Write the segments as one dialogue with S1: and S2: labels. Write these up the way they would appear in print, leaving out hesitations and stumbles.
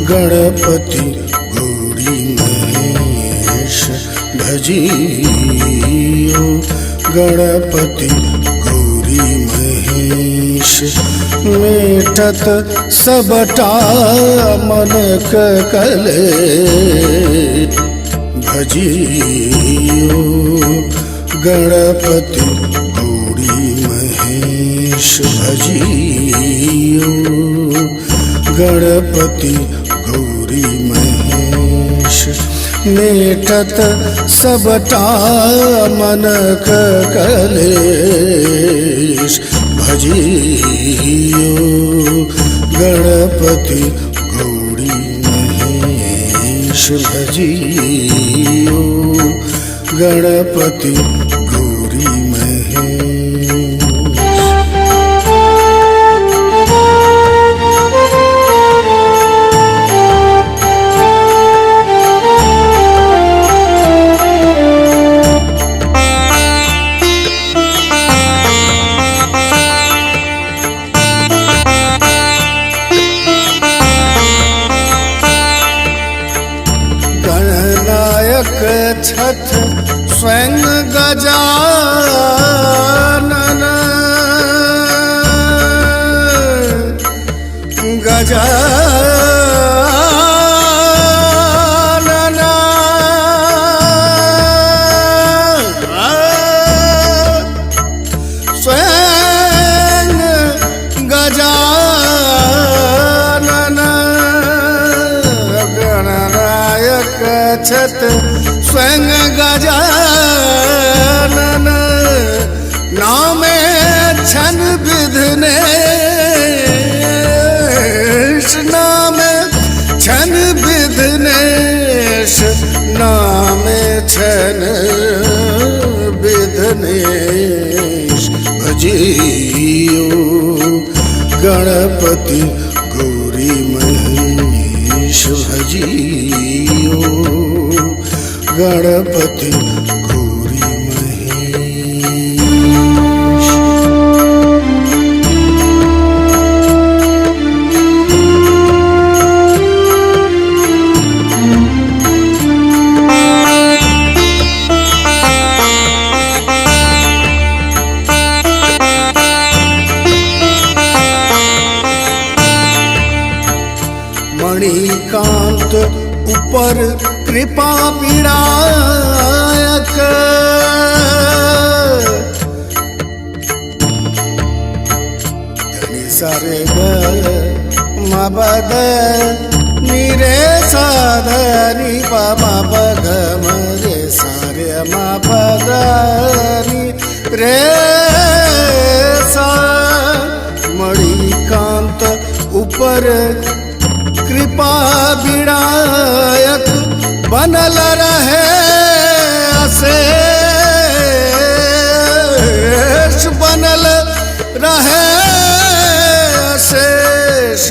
S1: गणपति गौरी महेश भजियो गणपति गौरी महेश मेटत सबटा मन कले भजियो गणपति गौरी महेश भजियो गणपति गौरी महेश मेटत सबटा मन कलेश भजियो गणपति गौरी महेश भजियो गणपति गौरी महेश। छठ स्वयं गजानन गजानन स्वयं गजानन गणनायक छठ स्वयं गजानन नामे छन विघ्नेश नामे छन विघ्नेश नामे छन विघ्नेश भजियो गणपति गौरी महेश भजियो गणपति गौरी महेश। मणिकांत ऊपर कृपा विनायक धनी सारे ग मबद निरे साधनी मबग मरे सारे मबद रे सा मणिकांत ऊपर कृपा विनायक बनल रहे अशेष बनल रहे अशेष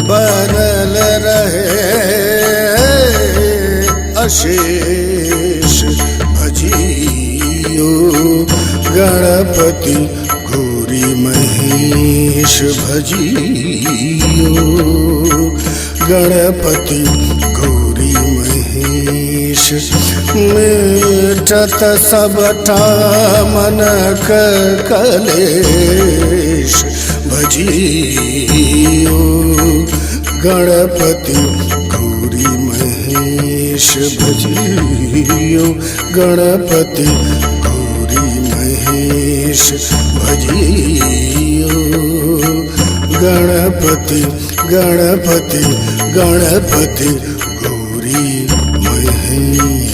S1: बनल रहे अशेष भजियो गणपति गौरी महेश भजियो गणपति गौरी महेश मेटत सबटा मन कलेश भजियो गणपति गौरी महेश भजियो गणपति गौरी महेश भजियो गणपति गणपति गणपति गौरी महेश।